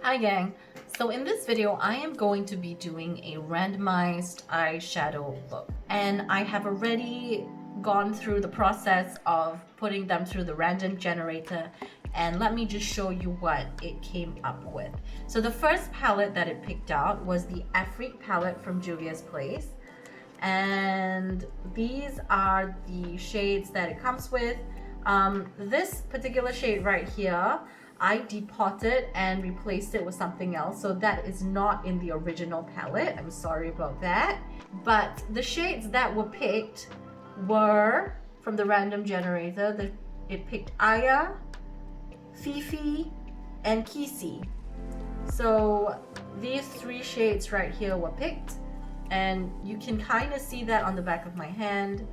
Hi gang, so in this video I am going to be doing a randomized eyeshadow look, and I have already gone through the process of putting them through the random generator, and let me just show you what it came up with. So the first palette that it picked out was the Afrique palette from Juvia's place, and these are the shades that it comes with. This particular shade right here I depotted and replaced it with something else, so that is not in the original palette. I'm sorry about that. But the shades that were picked were from the random generator. It picked Aya, Fifi, and Kisi. So these three shades right here were picked, and you can kind of see that on the back of my hand.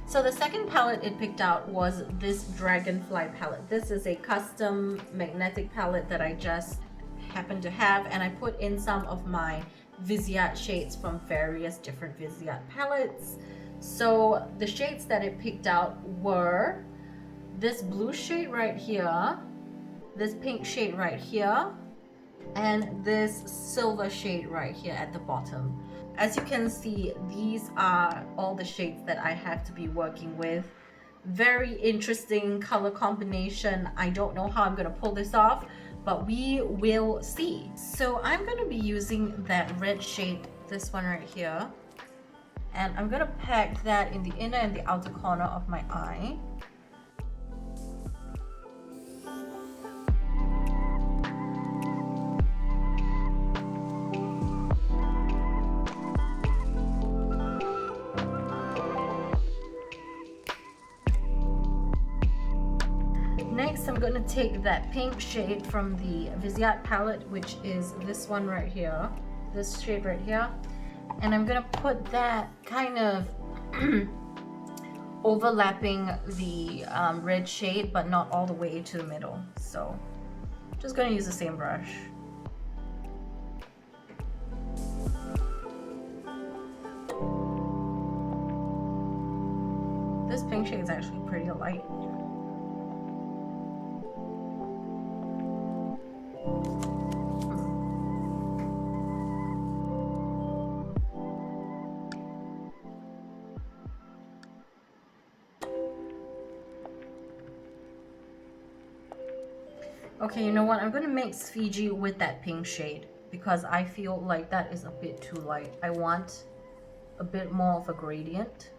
So the second palette it picked out was this Dragonfly palette. This is a custom magnetic palette that I just happen to have, and I put in some of my Viseart shades from various different Viseart palettes. So the shades that it picked out were this blue shade right here, this pink shade right here, and this silver shade right here at the bottom. As you can see, these are all the shades that I have to be working with. Very interesting color combination. I don't know how I'm going to pull this off, but we will see. So I'm going to be using that red shade, this one right here, and I'm going to pack that in the inner and the outer corner of my eye. Next, I'm going to take that pink shade from the Viseart palette, which is this one right here, this shade right here, and I'm going to put that kind of overlapping the red shade, but not all the way to the middle. So I'm just going to use the same brush. This pink shade is actually pretty light. Okay, you know what? I'm going to mix Fiji with that pink shade because I feel like that is a bit too light. I want a bit more of a gradient.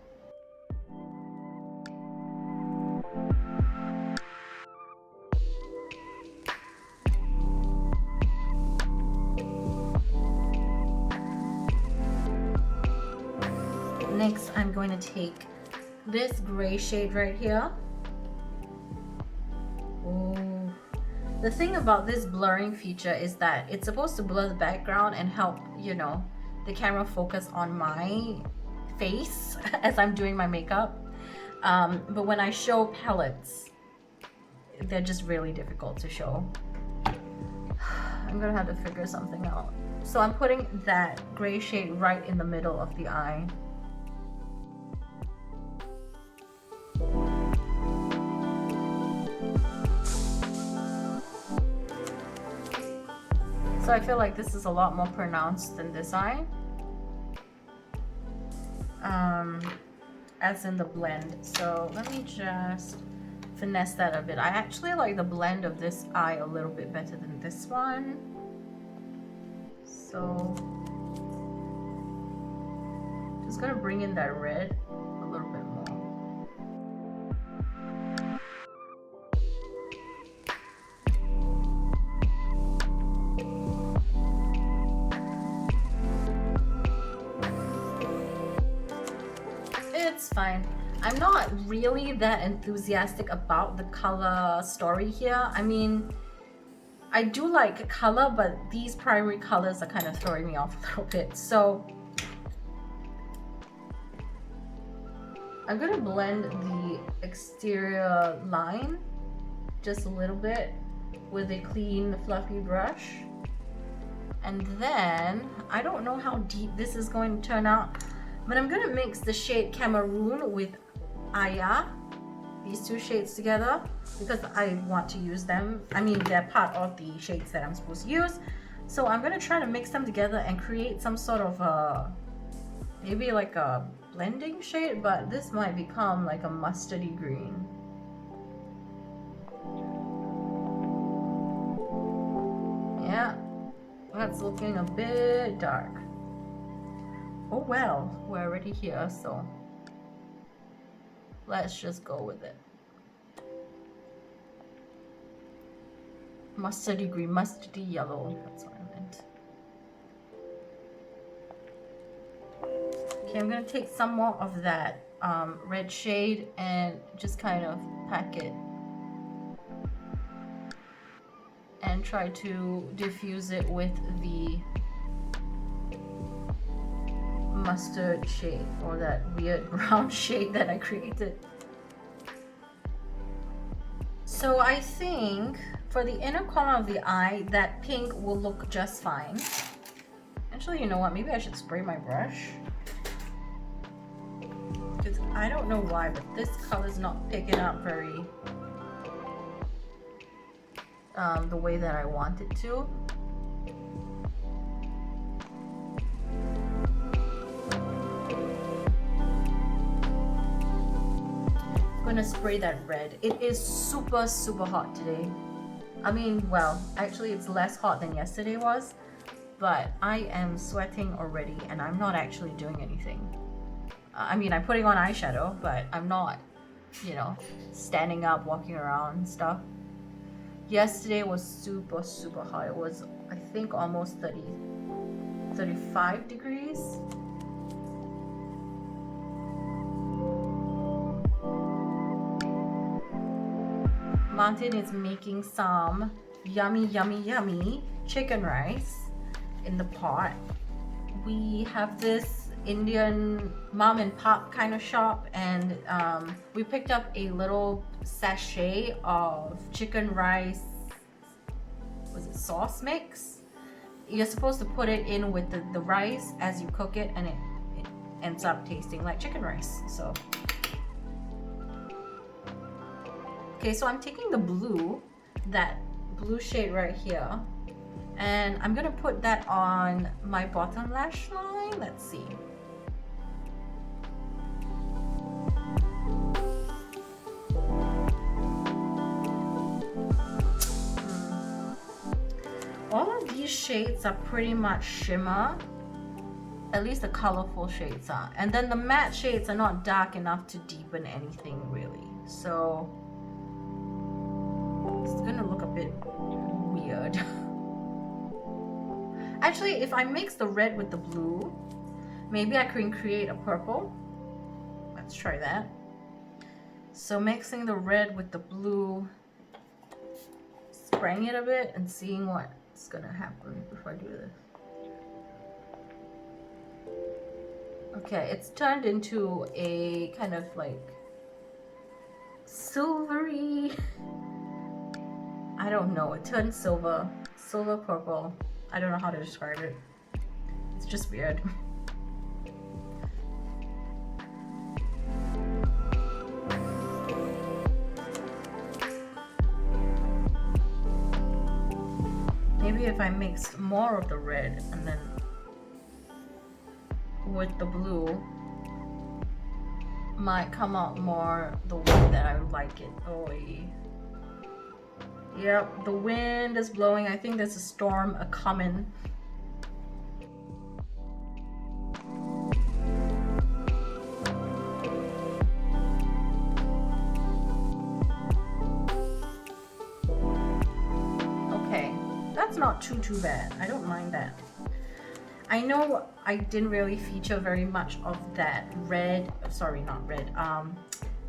Next, I'm going to take this gray shade right here. Ooh. The thing about this blurring feature is that it's supposed to blur the background and help, you know, the camera focus on my face as I'm doing my makeup. But when I show palettes, they're just really difficult to show. I'm gonna have to figure something out. So I'm putting that gray shade right in the middle of the eye. So I feel like this is a lot more pronounced than this eye, as in the blend. So let me just finesse that a bit. I actually like the blend of this eye a little bit better than this one. So just gonna bring in that red a little bit more. It's fine. I'm not really that enthusiastic about the color story here. I mean, I do like color, but these primary colors are kind of throwing me off a little bit. So I'm gonna blend the exterior line just a little bit with a clean, fluffy brush. And then, I don't know how deep this is going to turn out, but I'm gonna mix the shade Cameroon with Aya these two shades together because I want to use them. I mean, they're part of the shades that I'm supposed to use. So I'm gonna try to mix them together and create some sort of maybe like a blending shade, but this might become like a mustardy green. Yeah, that's looking a bit dark. Oh well, we're already here, so let's just go with it. Mustardy green, mustardy yellow, that's what I meant. Okay, I'm gonna take some more of that red shade and just kind of pack it and try to diffuse it with the mustard shade, or that weird brown shade that I created. So I think for the inner corner of the eye, that pink will look just fine. Actually, you know what? Maybe I should spray my brush. Because I don't know why, but this color's not picking up very the way that I want it to. I'm gonna spray that red. It is super hot today. I mean, well, actually it's less hot than yesterday was, but I am sweating already and I'm not actually doing anything. I mean, I'm putting on eyeshadow, but I'm not, you know, standing up, walking around and stuff. Yesterday was super hot. It was, I think, almost 35 degrees. Martin is making some yummy chicken rice in the pot. We have this Indian mom and pop kind of shop, and we picked up a little sachet of chicken rice, was it sauce mix? You're supposed to put it in with the rice as you cook it, and it ends up tasting like chicken rice. So okay, so I'm taking the blue, that blue shade right here, and I'm gonna put that on my bottom lash line. Let's see. All of these shades are pretty much shimmer, at least the colorful shades are, and then the matte shades are not dark enough to deepen anything really, so it's gonna look a bit weird. Actually, if I mix the red with the blue, maybe I can create a purple. Let's try that. So mixing the red with the blue, spraying it a bit and seeing what's gonna happen if I do this. Okay, it's turned into a kind of like silvery, I don't know, it turned silver purple. I don't know how to describe it. It's just weird. Maybe if I mixed more of the red and then with the blue, might come out more the way that I would like it. Oh, yep, the wind is blowing. I think there's a storm a-coming. Okay, that's not too bad. I don't mind that. I know I didn't really feature very much of that red, sorry, not red,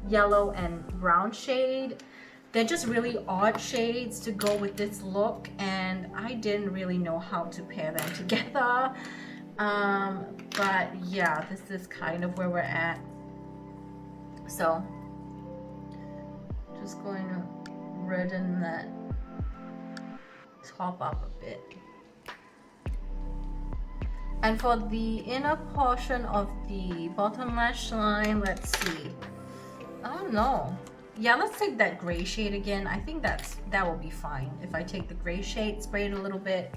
yellow and brown shade. They're just really odd shades to go with this look, and I didn't really know how to pair them together. But yeah, this is kind of where we're at. So, just going to redden that top up a bit. And for the inner portion of the bottom lash line, let's see. I don't know. Yeah, let's take that gray shade again. I think that will be fine if I take the gray shade, spray it a little bit.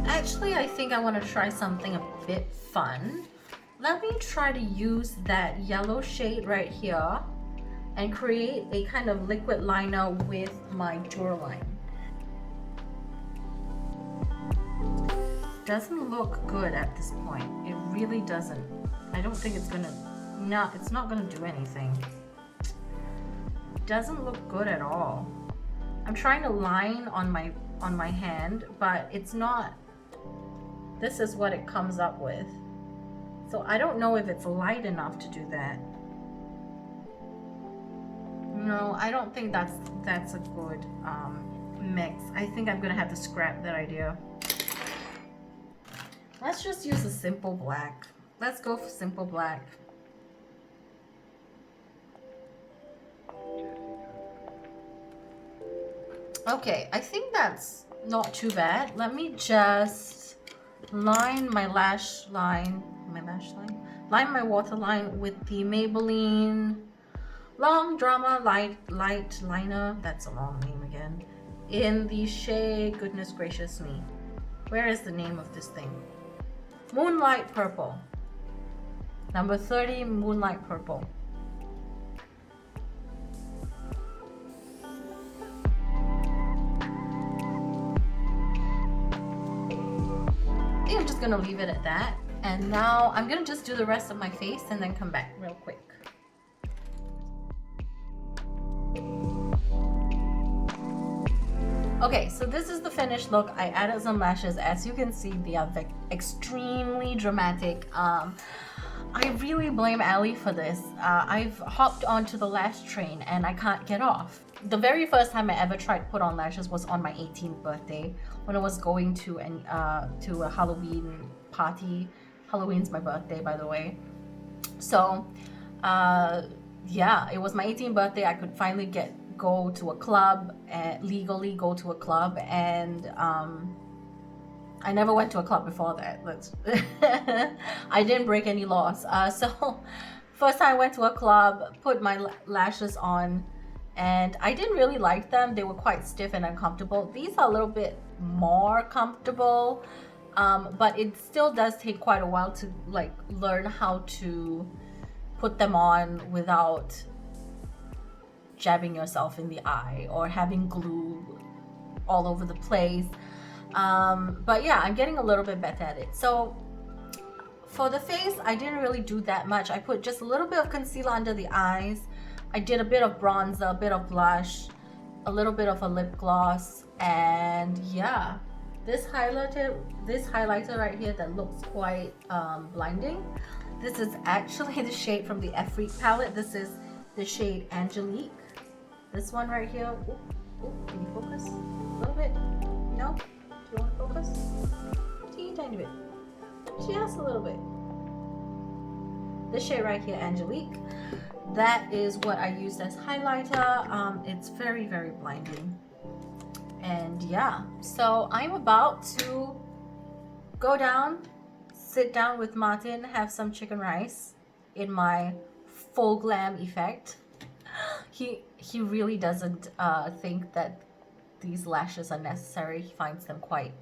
Actually, I think I want to try something a bit fun. Let me try to use that yellow shade right here and create a kind of liquid liner with my Duraline. Doesn't look good at this point. It really doesn't. I don't think it's gonna, no, it's not gonna do anything. Doesn't look good at all. I'm trying to line on my hand, but it's not. This is what it comes up with. So I don't know if it's light enough to do that. No, I don't think that's a good mix. I think I'm gonna have to scrap that idea. Let's just use a simple black. Let's go for simple black. Okay, I think that's not too bad. Let me just line my line my waterline with the Maybelline Long Drama Light Liner. That's a long name again. In the shade, goodness gracious me. Where is the name of this thing? Moonlight Purple. Number 30, Moonlight Purple. I think I'm just gonna leave it at that. And now I'm gonna just do the rest of my face and then come back real quick. Okay, so this is the finished look. I added some lashes. As you can see, they are extremely dramatic. I really blame Ali for this. I've hopped onto the lash train and I can't get off. The very first time I ever tried to put on lashes was on my 18th birthday when I was going to a Halloween party. Halloween's my birthday, by the way. So, yeah, it was my 18th birthday. I could finally go to a club and legally go to a club, and I never went to a club before that. I didn't break any laws. So first time I went to a club, put my lashes on, and I didn't really like them. They were quite stiff and uncomfortable. These are a little bit more comfortable, but it still does take quite a while to like learn how to put them on without jabbing yourself in the eye or having glue all over the place. But yeah, I'm getting a little bit better at it. So for the face, I didn't really do that much. I put just a little bit of concealer under the eyes. I did a bit of bronzer, a bit of blush, a little bit of a lip gloss, and yeah, this highlighter right here that looks quite blinding. This is actually the shade from the Afrique palette. This is the shade Angelique. This one right here. Ooh, can you focus a little bit? No? Do you want to focus? Teeny tiny bit. Just a little bit. This shade right here, Angelique. That is what I used as highlighter. It's very, very blinding. And yeah, so I'm about to go down, sit down with Martin, have some chicken rice in my full glam effect. He really doesn't think that these lashes are necessary. He finds them quite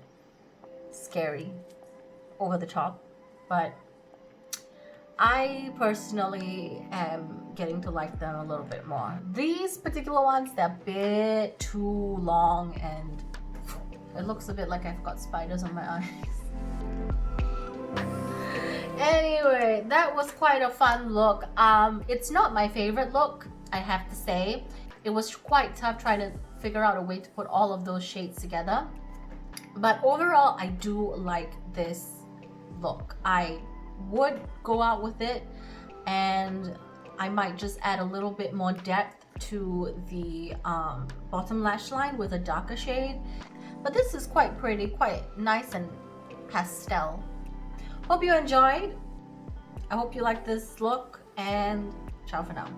scary, over the top, but I personally am getting to like them a little bit more. These particular ones, they're a bit too long and it looks a bit like I've got spiders on my eyes. Anyway, that was quite a fun look. It's not my favorite look, I have to say. It was quite tough trying to figure out a way to put all of those shades together. But overall, I do like this look. I would go out with it, and I might just add a little bit more depth to the bottom lash line with a darker shade. But this is quite pretty, quite nice and pastel. Hope you enjoyed. I hope you like this look, and ciao for now.